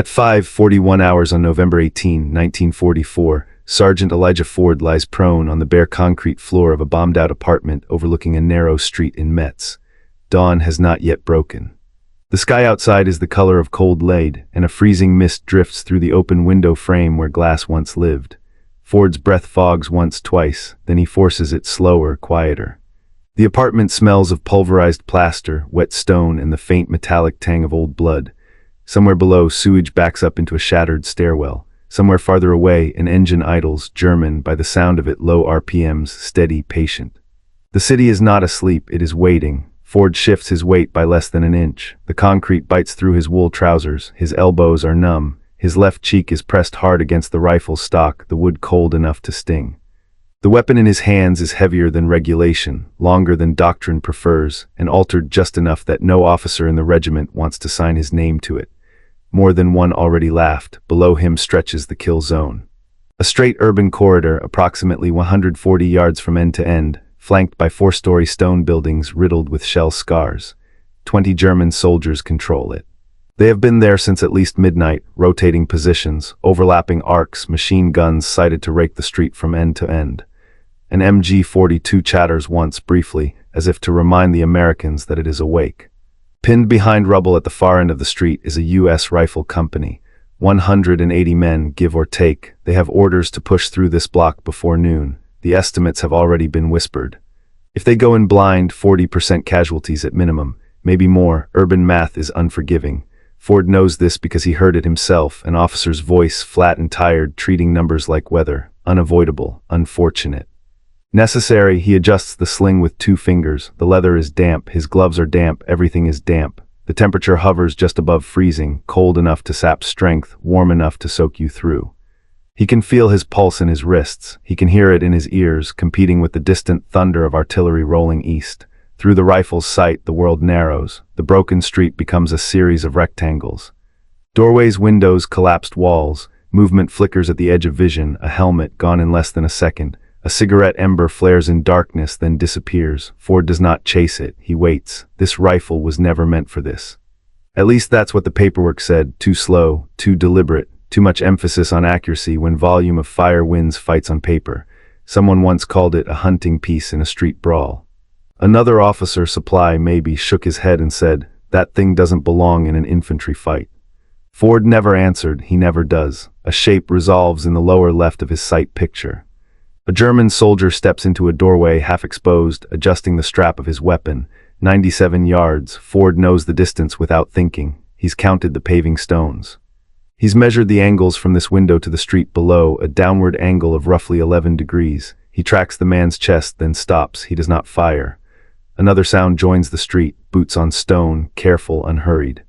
At 5:41 hours on November 18, 1944, Sergeant Elijah Ford lies prone on the bare concrete floor of a bombed-out apartment overlooking a narrow street in Metz. Dawn has not yet broken. The sky outside is the color of cold lead, and a freezing mist drifts through the open window frame where glass once lived. Ford's breath fogs once, twice, then he forces it slower, quieter. The apartment smells of pulverized plaster, wet stone, and the faint metallic tang of old blood. Somewhere below, sewage backs up into a shattered stairwell. Somewhere farther away, an engine idles, German, by the sound of it, low RPMs, steady, patient. The city is not asleep, it is waiting. Ford shifts his weight by less than an inch. The concrete bites through his wool trousers. His elbows are numb. His left cheek is pressed hard against the rifle stock, the wood cold enough to sting. The weapon in his hands is heavier than regulation, longer than doctrine prefers, and altered just enough that no officer in the regiment wants to sign his name to it. More than one already laughed. Below him stretches the kill zone. A straight urban corridor, approximately 140 yards from end to end, flanked by 4-story stone buildings riddled with shell scars. 20 German soldiers control it. They have been there since at least midnight, rotating positions, overlapping arcs, machine guns sighted to rake the street from end to end. An MG-42 chatters once, briefly, as if to remind the Americans that it is awake. Pinned behind rubble at the far end of the street is a U.S. rifle company. 180 men, give or take. They have orders to push through this block before noon. The estimates have already been whispered. If they go in blind, 40% casualties at minimum, maybe more. Urban math is unforgiving. Ford knows this because he heard it himself, an officer's voice, flat and tired, treating numbers like weather. Unavoidable, unfortunate. Necessary, he adjusts the sling with 2 fingers. The leather is damp, his gloves are damp, everything is damp. The temperature hovers just above freezing, cold enough to sap strength, warm enough to soak you through. He can feel his pulse in his wrists. He can hear it in his ears, competing with the distant thunder of artillery rolling east. Through the rifle's sight, the world narrows. The broken street becomes a series of rectangles. Doorways, windows, collapsed walls. Movement flickers at the edge of vision, a helmet gone in less than a second. A cigarette ember flares in darkness, then disappears. Ford does not chase it. He waits. This rifle was never meant for this. At least that's what the paperwork said. Too slow, too deliberate, too much emphasis on accuracy when volume of fire wins fights on paper. Someone once called it a hunting piece in a street brawl. Another officer, supply maybe, shook his head and said, "That thing doesn't belong in an infantry fight." Ford never answered. He never does. A shape resolves in the lower left of his sight picture. A German soldier steps into a doorway, half exposed, adjusting the strap of his weapon. 97 yards. Ford knows the distance without thinking. He's counted the paving stones. He's measured the angles from this window to the street below, a downward angle of roughly 11 degrees. He tracks the man's chest, then stops. He does not fire. Another sound joins the street, boots on stone, careful, unhurried.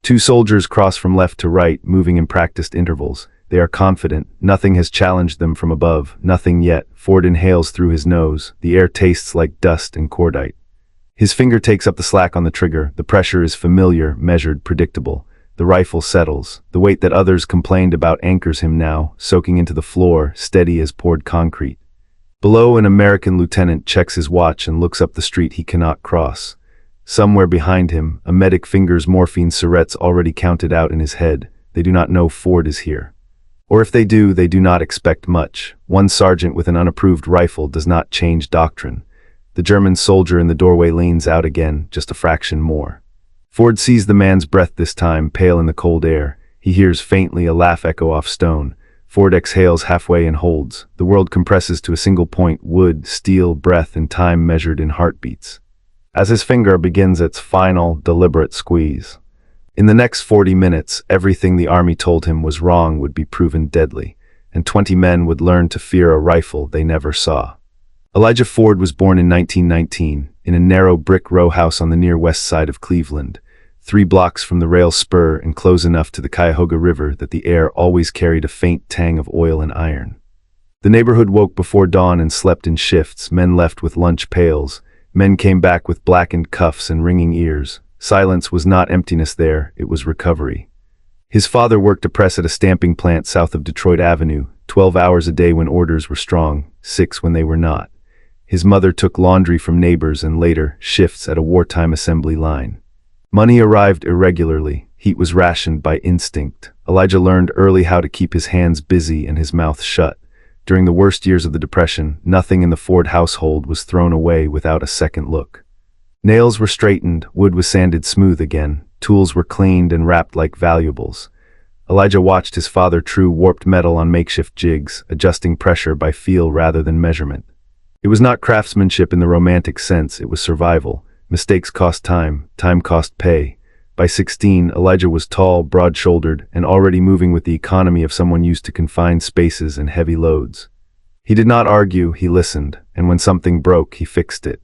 2 soldiers cross from left to right, moving in practiced intervals. They are confident. Nothing has challenged them from above. Nothing yet. Ford inhales through his nose. The air tastes like dust and cordite. His finger takes up the slack on the trigger. The pressure is familiar, measured, predictable. The rifle settles. The weight that others complained about anchors him now, soaking into the floor, steady as poured concrete. Below, an American lieutenant checks his watch and looks up the street he cannot cross. Somewhere behind him, a medic fingers morphine syrettes already counted out in his head. They do not know Ford is here. Or if they do not expect much. One sergeant with an unapproved rifle does not change doctrine. The German soldier in the doorway leans out again, just a fraction more. Ford sees the man's breath this time, pale in the cold air. He hears faintly a laugh echo off stone. Ford exhales halfway and holds. The world compresses to a single point, wood, steel, breath, and time measured in heartbeats. As his finger begins its final, deliberate squeeze. In the next 40 minutes, everything the army told him was wrong would be proven deadly, and 20 men would learn to fear a rifle they never saw. Elijah Ford was born in 1919, in a narrow brick row house on the near west side of Cleveland, 3 blocks from the rail spur and close enough to the Cuyahoga River that the air always carried a faint tang of oil and iron. The neighborhood woke before dawn and slept in shifts. Men left with lunch pails. Men came back with blackened cuffs and ringing ears. Silence was not emptiness there, it was recovery. His father worked a press at a stamping plant south of Detroit Avenue, 12 hours a day when orders were strong, 6 when they were not. His mother took laundry from neighbors and later, shifts at a wartime assembly line. Money arrived irregularly. Heat was rationed by instinct. Elijah learned early how to keep his hands busy and his mouth shut. During the worst years of the Depression, nothing in the Ford household was thrown away without a second look. Nails were straightened, wood was sanded smooth again, tools were cleaned and wrapped like valuables. Elijah watched his father true warped metal on makeshift jigs, adjusting pressure by feel rather than measurement. It was not craftsmanship in the romantic sense, it was survival. Mistakes cost time, time cost pay. By 16, Elijah was tall, broad-shouldered, and already moving with the economy of someone used to confined spaces and heavy loads. He did not argue, he listened, and when something broke, he fixed it.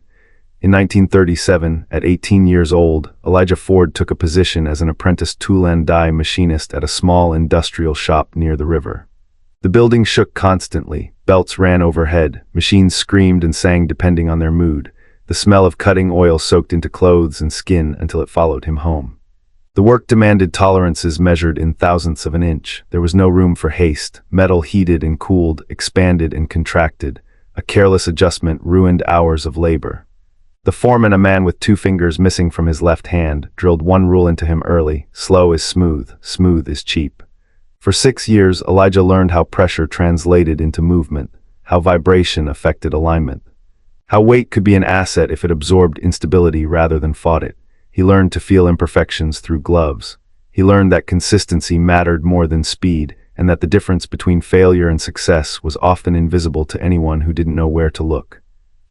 In 1937, at 18 years old, Elijah Ford took a position as an apprentice tool and die machinist at a small industrial shop near the river. The building shook constantly, belts ran overhead, machines screamed and sang depending on their mood. The smell of cutting oil soaked into clothes and skin until it followed him home. The work demanded tolerances measured in thousandths of an inch. There was no room for haste. Metal heated and cooled, expanded and contracted. A careless adjustment ruined hours of labor. The foreman, a man with 2 fingers missing from his left hand, drilled one rule into him early: slow is smooth, smooth is cheap. For 6 years, Elijah learned how pressure translated into movement, how vibration affected alignment, how weight could be an asset if it absorbed instability rather than fought it. He learned to feel imperfections through gloves. He learned that consistency mattered more than speed, and that the difference between failure and success was often invisible to anyone who didn't know where to look.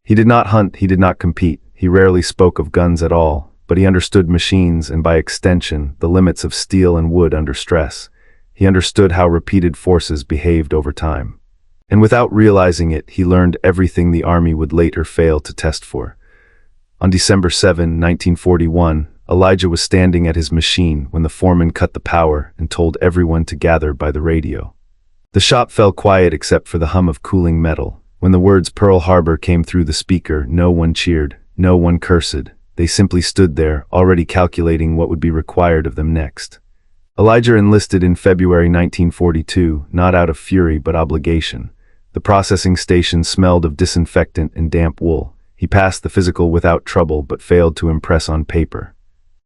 He did not hunt, he did not compete, he rarely spoke of guns at all, but he understood machines and, by extension, the limits of steel and wood under stress. He understood how repeated forces behaved over time. And without realizing it, he learned everything the Army would later fail to test for. On December 7, 1941, Elijah was standing at his machine when the foreman cut the power and told everyone to gather by the radio. The shop fell quiet except for the hum of cooling metal. When the words Pearl Harbor came through the speaker, no one cheered, no one cursed. They simply stood there, already calculating what would be required of them next. Elijah enlisted in February 1942, not out of fury but obligation. The processing station smelled of disinfectant and damp wool. He passed the physical without trouble but failed to impress on paper.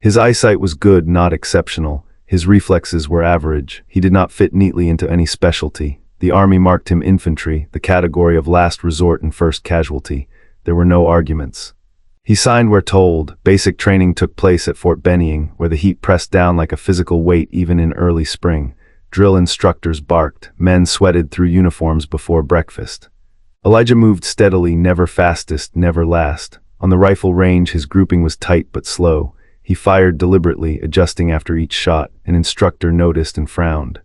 His eyesight was good, not exceptional. His reflexes were average. He did not fit neatly into any specialty. The Army marked him infantry, the category of last resort and first casualty. There were no arguments. He signed where told. Basic training took place at Fort Benning, where the heat pressed down like a physical weight even in early spring. Drill instructors barked. Men sweated through uniforms before breakfast. Elijah moved steadily, never fastest, never last. On the rifle range, his grouping was tight but slow. He fired deliberately, adjusting after each shot. An instructor noticed and frowned.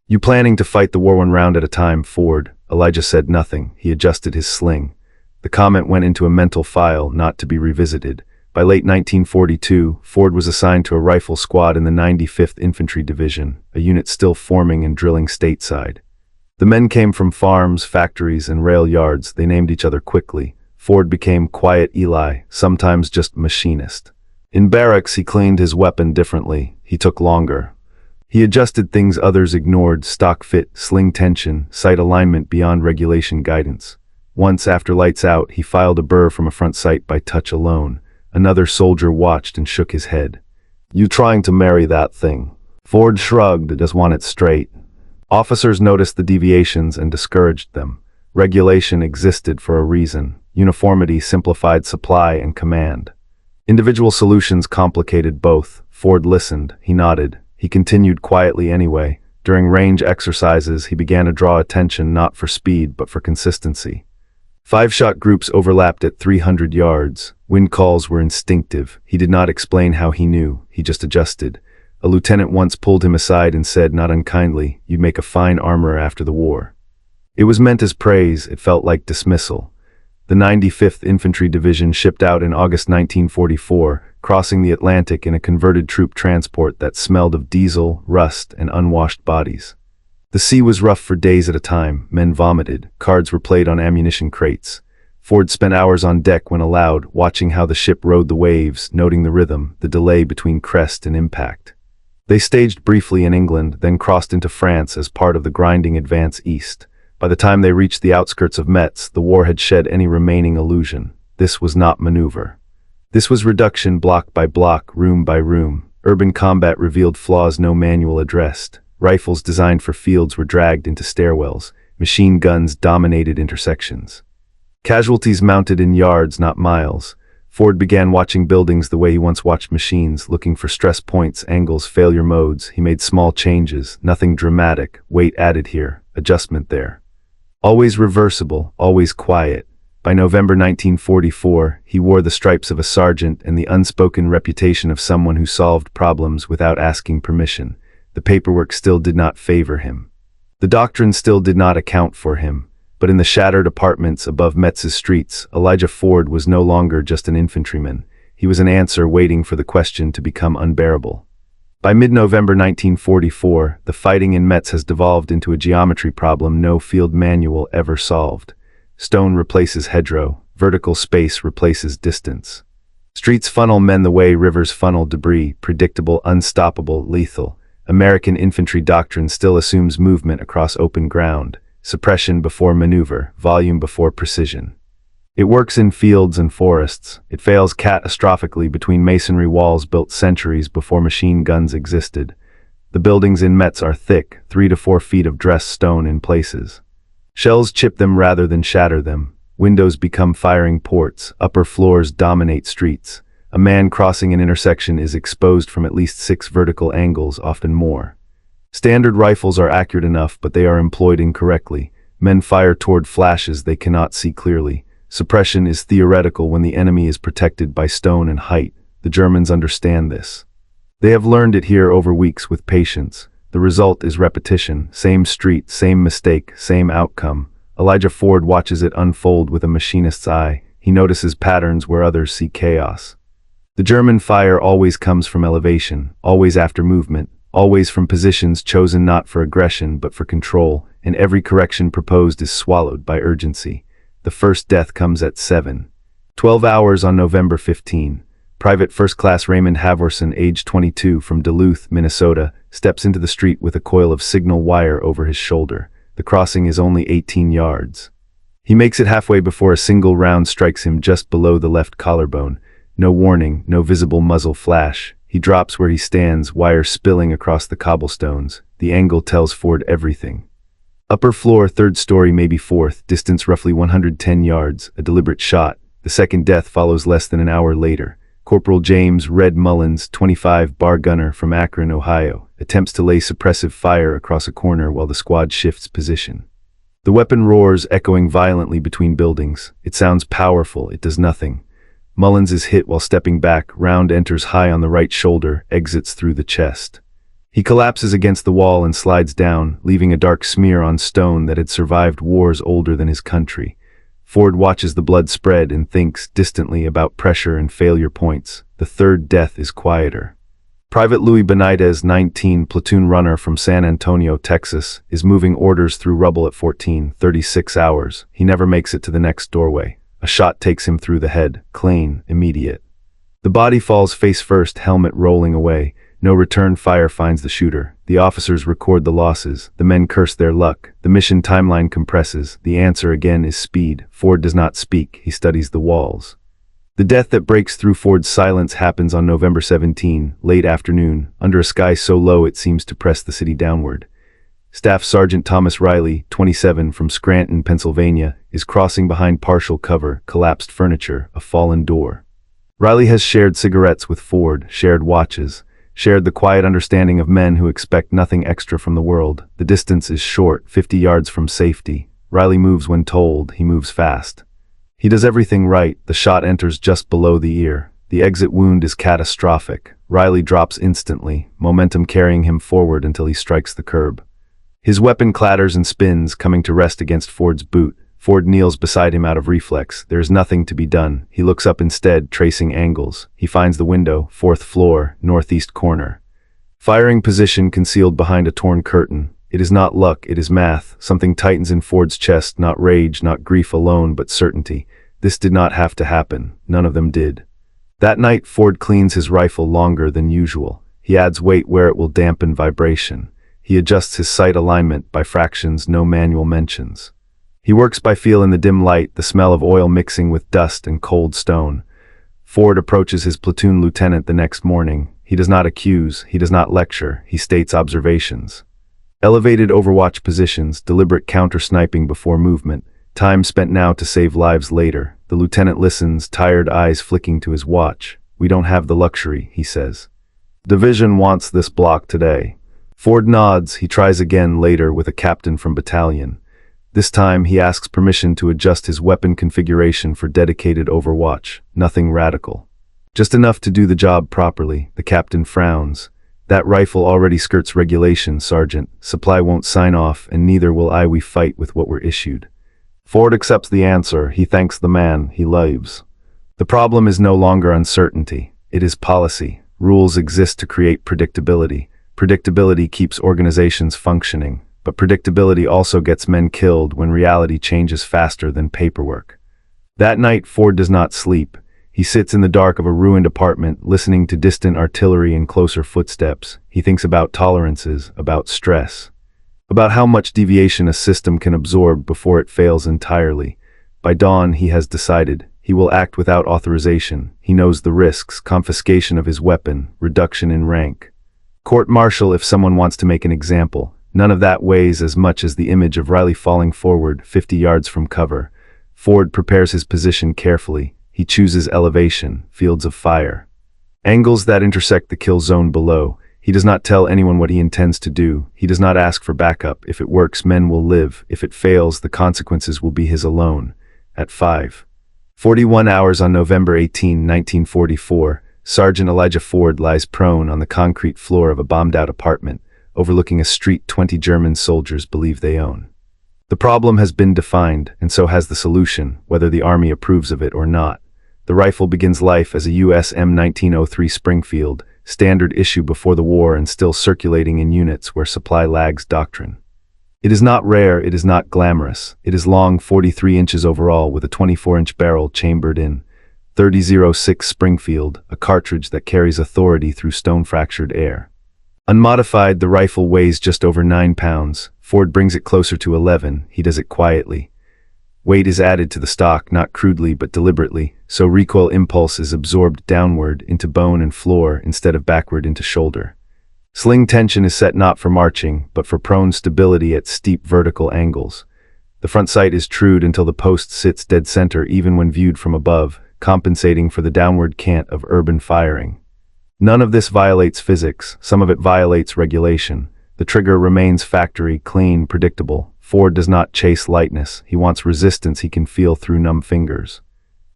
"You planning to fight the war one round at a time, Ford?" Elijah said nothing. He adjusted his sling. The comment went into a mental file, not to be revisited. By late 1942, Ford was assigned to a rifle squad in the 95th Infantry Division, a unit still forming and drilling stateside. The men came from farms, factories, and rail yards. They named each other quickly. Ford became Quiet Eli, sometimes just machinist. In barracks, he cleaned his weapon differently. He took longer. He adjusted things others ignored: stock fit, sling tension, sight alignment beyond regulation guidance. Once, after lights out, he filed a burr from a front sight by touch alone. Another soldier watched and shook his head. "You trying to marry that thing?" Ford shrugged. "Just want it straight." Officers noticed the deviations and discouraged them. Regulation existed for a reason. Uniformity simplified supply and command. Individual solutions complicated both. Ford listened. He nodded. He continued quietly anyway. During range exercises, he began to draw attention not for speed but for consistency. 5-shot groups overlapped at 300 yards. Wind calls were instinctive. He did not explain how he knew. He just adjusted. A lieutenant once pulled him aside and said, not unkindly, "You'd make a fine armorer after the war." It was meant as praise. It felt like dismissal. The 95th Infantry Division shipped out in August 1944, crossing the Atlantic in a converted troop transport that smelled of diesel, rust, and unwashed bodies. The sea was rough for days at a time. Men vomited. Cards were played on ammunition crates. Ford spent hours on deck when allowed, watching how the ship rode the waves, noting the rhythm, the delay between crest and impact. They staged briefly in England, then crossed into France as part of the grinding advance east. By the time they reached the outskirts of Metz, the war had shed any remaining illusion. This was not maneuver. This was reduction block by block, room by room. Urban combat revealed flaws no manual addressed. Rifles designed for fields were dragged into stairwells. Machine guns dominated intersections. Casualties mounted in yards, not miles. Ford began watching buildings the way he once watched machines, looking for stress points, angles, failure modes. He made small changes, nothing dramatic, weight added here, adjustment there. Always reversible, always quiet. By November 1944, he wore the stripes of a sergeant and the unspoken reputation of someone who solved problems without asking permission. The paperwork still did not favor him. The doctrine still did not account for him. But in the shattered apartments above Metz's streets, Elijah Ford was no longer just an infantryman. He was an answer waiting for the question to become unbearable. By mid-November 1944, the fighting in Metz has devolved into a geometry problem no field manual ever solved. Stone replaces hedgerow, vertical space replaces distance. Streets funnel men the way rivers funnel debris, predictable, unstoppable, lethal. American infantry doctrine still assumes movement across open ground. Suppression before maneuver, volume before precision. It works in fields and forests. It fails catastrophically between masonry walls built centuries before machine guns existed. The buildings in Metz are thick, 3 to 4 feet of dressed stone in places. Shells chip them rather than shatter them. Windows become firing ports. Upper floors dominate streets. A man crossing an intersection is exposed from at least 6 vertical angles, often more. Standard rifles are accurate enough, but they are employed incorrectly. Men fire toward flashes they cannot see clearly. Suppression is theoretical when the enemy is protected by stone and height. The Germans understand this. They have learned it here over weeks with patience. The result is repetition. Same street, same mistake, same outcome. Elijah Ford watches it unfold with a machinist's eye. He notices patterns where others see chaos. The German fire always comes from elevation, always after movement. Always from positions chosen not for aggression but for control, and every correction proposed is swallowed by urgency. The first death comes at 7:12 hours on November 15. Private First Class Raymond Havorson, age 22, from Duluth, Minnesota, steps into the street with a coil of signal wire over his shoulder. The crossing is only 18 yards. He makes it halfway before a single round strikes him just below the left collarbone. No warning, no visible muzzle flash. He drops where he stands, wire spilling across the cobblestones. The angle tells Ford everything. Upper floor, 3rd story, maybe 4th, distance roughly 110 yards, a deliberate shot. The second death follows less than an hour later. Corporal James "Red" Mullins, 25, bar gunner from Akron, Ohio, attempts to lay suppressive fire across a corner while the squad shifts position. The weapon roars, echoing violently between buildings. It sounds powerful, it does nothing. Mullins is hit while stepping back. Round enters high on the right shoulder, exits through the chest. He collapses against the wall and slides down, leaving a dark smear on stone that had survived wars older than his country. Ford watches the blood spread and thinks distantly about pressure and failure points. The third death is quieter. Private Louis Benitez, 19, platoon runner from San Antonio, Texas, is moving orders through rubble at 14:36 hours. He never makes it to the next doorway. A shot takes him through the head, clean, immediate. The body falls face first, helmet rolling away. No return fire finds the shooter. The officers record the losses. The men curse their luck. The mission timeline compresses. The answer again is speed. Ford does not speak. He studies the walls. The death that breaks through Ford's silence happens on November 17, late afternoon, under a sky so low it seems to press the city downward. Staff Sergeant Thomas Riley, 27, from Scranton, Pennsylvania, is crossing behind partial cover, collapsed furniture, a fallen door. Riley has shared cigarettes with Ford, shared watches, shared the quiet understanding of men who expect nothing extra from the world. The distance is short, 50 yards from safety. Riley moves when told. He moves fast. He does everything right. The shot enters just below the ear. The exit wound is catastrophic. Riley drops instantly, momentum carrying him forward until he strikes the curb. His weapon clatters and spins, coming to rest against Ford's boot. Ford kneels beside him out of reflex. There is nothing to be done. He looks up instead, tracing angles. He finds the window, 4th floor, northeast corner. Firing position concealed behind a torn curtain. It is not luck, it is math. Something tightens in Ford's chest, not rage, not grief alone, but certainty. This did not have to happen. None of them did. That night, Ford cleans his rifle longer than usual. He adds weight where it will dampen vibration. He adjusts his sight alignment by fractions no manual mentions. He works by feel in the dim light, the smell of oil mixing with dust and cold stone. Ford approaches his platoon lieutenant the next morning. He does not accuse, he does not lecture, he states observations. Elevated overwatch positions, deliberate counter-sniping before movement, time spent now to save lives later. The lieutenant listens, tired eyes flicking to his watch. We don't have the luxury, he says. Division wants this block today. Ford nods. He tries again later with a captain from battalion. This time he asks permission to adjust his weapon configuration for dedicated overwatch. Nothing radical. Just enough to do the job properly. The captain frowns. That rifle already skirts regulation, Sergeant. Supply won't sign off, and neither will I. We fight with what we're issued. Ford accepts the answer. He thanks the man. He leaves. The problem is no longer uncertainty. It is policy. Rules exist to create predictability. Predictability keeps organizations functioning. But predictability also gets men killed when reality changes faster than paperwork. That night, Ford does not sleep. He sits in the dark of a ruined apartment, listening to distant artillery and closer footsteps. He thinks about tolerances, about stress, about how much deviation a system can absorb before it fails entirely. By dawn, he has decided. He will act without authorization. He knows the risks: confiscation of his weapon, reduction in rank, court-martial if someone wants to make an example. None of that weighs as much as the image of Riley falling forward 50 yards from cover. Ford prepares his position carefully. He chooses elevation, fields of fire, angles that intersect the kill zone below. He does not tell anyone what he intends to do. He does not ask for backup. If it works, men will live. If it fails, the consequences will be his alone. At 5:41 hours on November 18, 1944, Sergeant Elijah Ford lies prone on the concrete floor of a bombed-out apartment, overlooking a street 20 German soldiers believe they own. The problem has been defined, and so has the solution, whether the army approves of it or not. The rifle begins life as a US M1903 Springfield, standard issue before the war and still circulating in units where supply lags doctrine. It is not rare, it is not glamorous. It is long, 43 inches overall, with a 24-inch barrel chambered in. 30-06 Springfield, a cartridge that carries authority through stone-fractured air. Unmodified, the rifle weighs just over 9 pounds. Ford brings it closer to 11. He does it quietly. Weight is added to the stock, not crudely but deliberately, so recoil impulse is absorbed downward into bone and floor instead of backward into shoulder. Sling tension is set not for marching, but for prone stability at steep vertical angles. The front sight is trued until the post sits dead center even when viewed from above, compensating for the downward cant of urban firing. None of this violates physics, some of it violates regulation. The trigger remains factory, clean, predictable. Ford does not chase lightness. He wants resistance he can feel through numb fingers.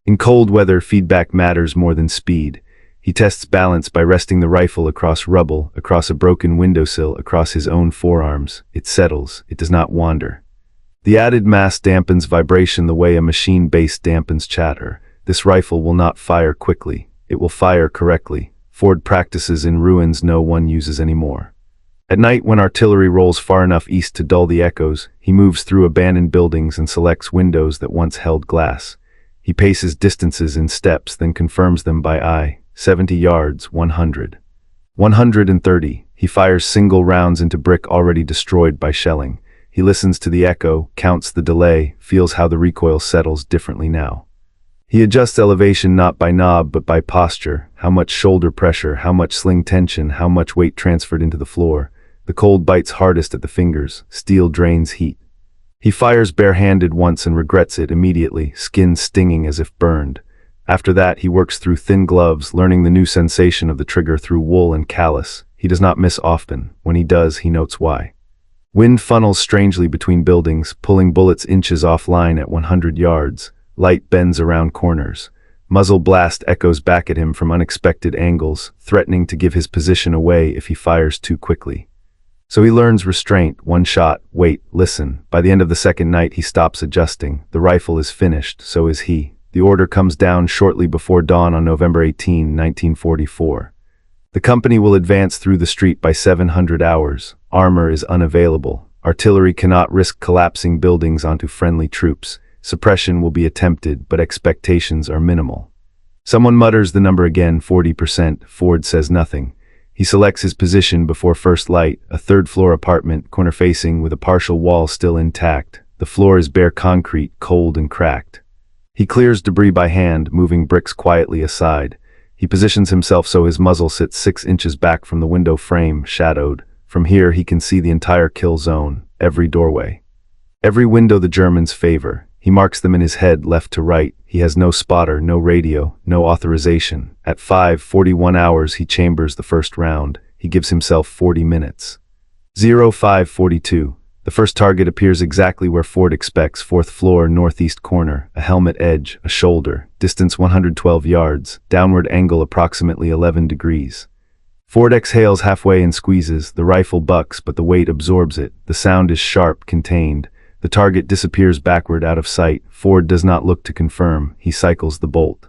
In cold weather, feedback matters more than speed. He tests balance by resting the rifle across rubble, across a broken windowsill, across his own forearms. It settles. It does not wander. The added mass dampens vibration the way a machine base dampens chatter. This rifle will not fire quickly. It will fire correctly. Ford practices in ruins no one uses anymore. At night, when artillery rolls far enough east to dull the echoes, he moves through abandoned buildings and selects windows that once held glass. He paces distances in steps, then confirms them by eye. 70 yards, 100. 130. He fires single rounds into brick already destroyed by shelling. He listens to the echo, counts the delay, feels how the recoil settles differently now. He adjusts elevation not by knob but by posture, how much shoulder pressure, how much sling tension, how much weight transferred into the floor. The cold bites hardest at the fingers, steel drains heat. He fires barehanded once and regrets it immediately, skin stinging as if burned. After that, he works through thin gloves, learning the new sensation of the trigger through wool and callus. He does not miss often. When he does, he notes why. Wind funnels strangely between buildings, pulling bullets inches offline at 100 yards. Light bends around corners. Muzzle blast echoes back at him from unexpected angles, threatening to give his position away if he fires too quickly. So he learns restraint, one shot, wait, listen. By the end of the second night, he stops adjusting. The rifle is finished, so is he. The order comes down shortly before dawn on November 18, 1944. The company will advance through the street by 700 hours. Armor is unavailable. Artillery cannot risk collapsing buildings onto friendly troops. Suppression will be attempted, but expectations are minimal. Someone mutters the number again, 40%. Ford says nothing. He selects his position before first light, a third-floor apartment, corner-facing with a partial wall still intact. The floor is bare concrete, cold and cracked. He clears debris by hand, moving bricks quietly aside. He positions himself so his muzzle sits 6 inches back from the window frame, shadowed. From here he can see the entire kill zone, every doorway, every window the Germans favor. He marks them in his head left to right. He has no spotter, no radio, no authorization. At 5:41 hours he chambers the first round. He gives himself 40 minutes. 05:42. The first target appears exactly where Ford expects, 4th floor, northeast corner, a helmet edge, a shoulder, distance 112 yards, downward angle approximately 11 degrees. Ford exhales halfway and squeezes. The rifle bucks, but the weight absorbs it. The sound is sharp, contained. The target disappears backward out of sight. Ford does not look to confirm. He cycles the bolt.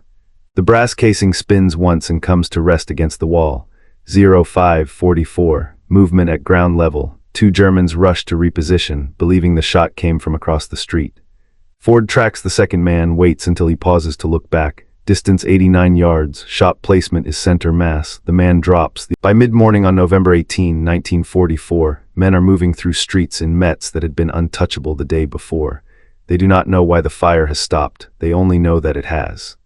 The brass casing spins once and comes to rest against the wall. 05:44. Movement at ground level. 2 Germans rush to reposition, believing the shot came from across the street. Ford tracks the second man, waits until he pauses to look back. Distance 89 yards, shot placement is center mass. The man drops. By mid-morning on November 18, 1944, men are moving through streets in Metz that had been untouchable the day before. They do not know why the fire has stopped. They only know that it has.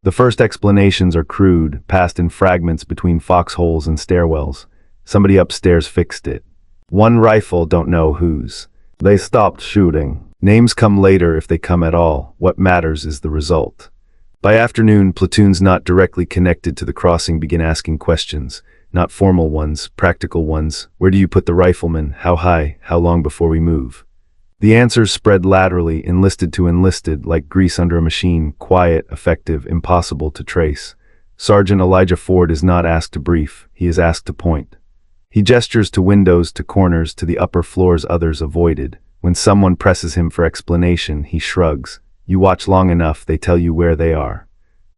The first explanations are crude, passed in fragments between foxholes and stairwells. Somebody upstairs fixed it. One rifle, don't know whose. They stopped shooting. Names come later if they come at all. What matters is the result. By afternoon, platoons not directly connected to the crossing begin asking questions. Not formal ones, practical ones. Where do you put the rifleman? How high? How long before we move? The answers spread laterally, enlisted to enlisted, like grease under a machine, quiet, effective, impossible to trace. Sergeant Elijah Ford is not asked to brief, he is asked to point. He gestures to windows, to corners, to the upper floors others avoided. When someone presses him for explanation, he shrugs. You watch long enough, they tell you where they are.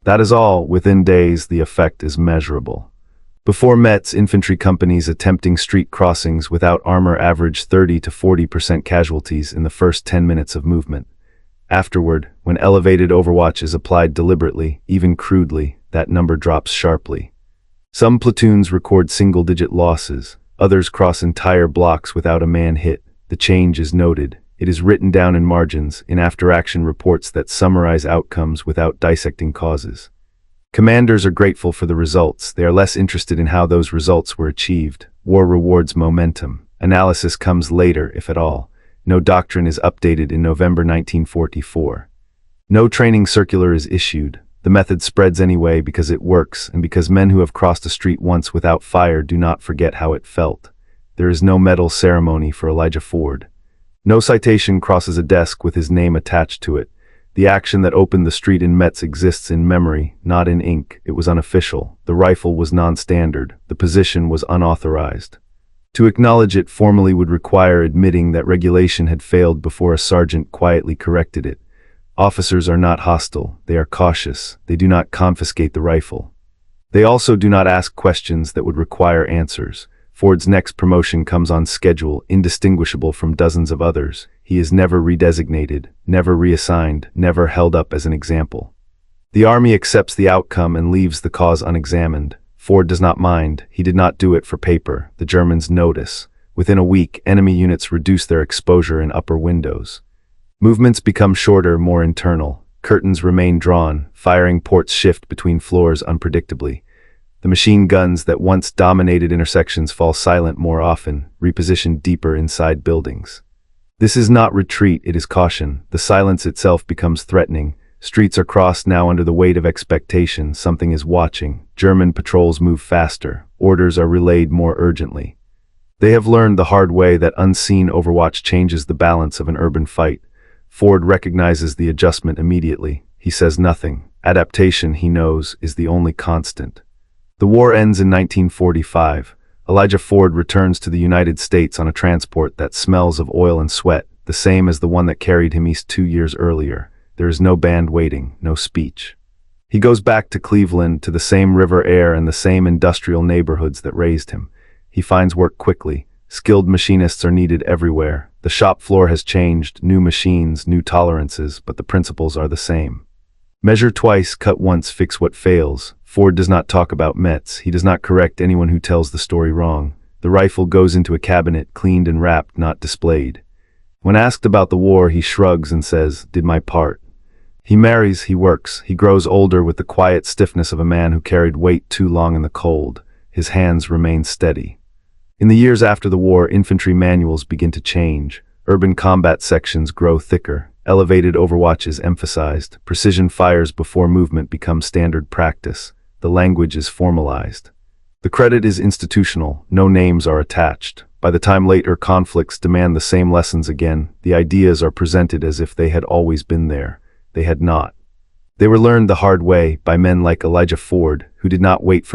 That is all. Within days, the effect is measurable. Before Metz, infantry companies attempting street crossings without armor average 30 to 40% casualties in the first 10 minutes of movement. Afterward, when elevated overwatch is applied deliberately, even crudely, that number drops sharply. Some platoons record single-digit losses, others cross entire blocks without a man hit. The change is noted. It is written down in margins, in after-action reports that summarize outcomes without dissecting causes. Commanders are grateful for the results. They are less interested in how those results were achieved. War rewards momentum. Analysis comes later, if at all. No doctrine is updated in November 1944. No training circular is issued. The method spreads anyway because it works, and because men who have crossed a street once without fire do not forget how it felt. There is no medal ceremony for Elijah Ford. No citation crosses a desk with his name attached to it. The action that opened the street in Metz exists in memory, not in ink. It was unofficial. The rifle was non-standard. The position was unauthorized. To acknowledge it formally would require admitting that regulation had failed before a sergeant quietly corrected it. Officers are not hostile. They are cautious. They do not confiscate the rifle. They also do not ask questions that would require answers. Ford's next promotion comes on schedule, indistinguishable from dozens of others. He is never redesignated, never reassigned, never held up as an example. The army accepts the outcome and leaves the cause unexamined. Ford does not mind. He did not do it for paper. The Germans notice. Within a week, enemy units reduce their exposure in upper windows. Movements become shorter, more internal. Curtains remain drawn. Firing ports shift between floors unpredictably. The machine guns that once dominated intersections fall silent more often, repositioned deeper inside buildings. This is not retreat, it is caution. The silence itself becomes threatening. Streets are crossed now under the weight of expectation. Something is watching. German patrols move faster. Orders are relayed more urgently. They have learned the hard way that unseen overwatch changes the balance of an urban fight. Ford recognizes the adjustment immediately. He says nothing. Adaptation, he knows, is the only constant. The war ends in 1945. Elijah Ford returns to the United States on a transport that smells of oil and sweat, the same as the one that carried him east 2 years earlier. There is no band waiting, no speech. He goes back to Cleveland, to the same river air and the same industrial neighborhoods that raised him. He finds work quickly. Skilled machinists are needed everywhere. The shop floor has changed, new machines, new tolerances, but the principles are the same. Measure twice, cut once, fix what fails. Ford does not talk about Metz. He does not correct anyone who tells the story wrong. The rifle goes into a cabinet, cleaned and wrapped, not displayed. When asked about the war, he shrugs and says, "Did my part." He marries, he works, he grows older with the quiet stiffness of a man who carried weight too long in the cold. His hands remain steady. In the years after the war, infantry manuals begin to change. Urban combat sections grow thicker. Elevated overwatch is emphasized. Precision fires before movement become standard practice. The language is formalized. The credit is institutional. No names are attached. By the time later conflicts demand the same lessons again, the ideas are presented as if they had always been there. They had not. They were learned the hard way by men like Elijah Ford, who did not wait for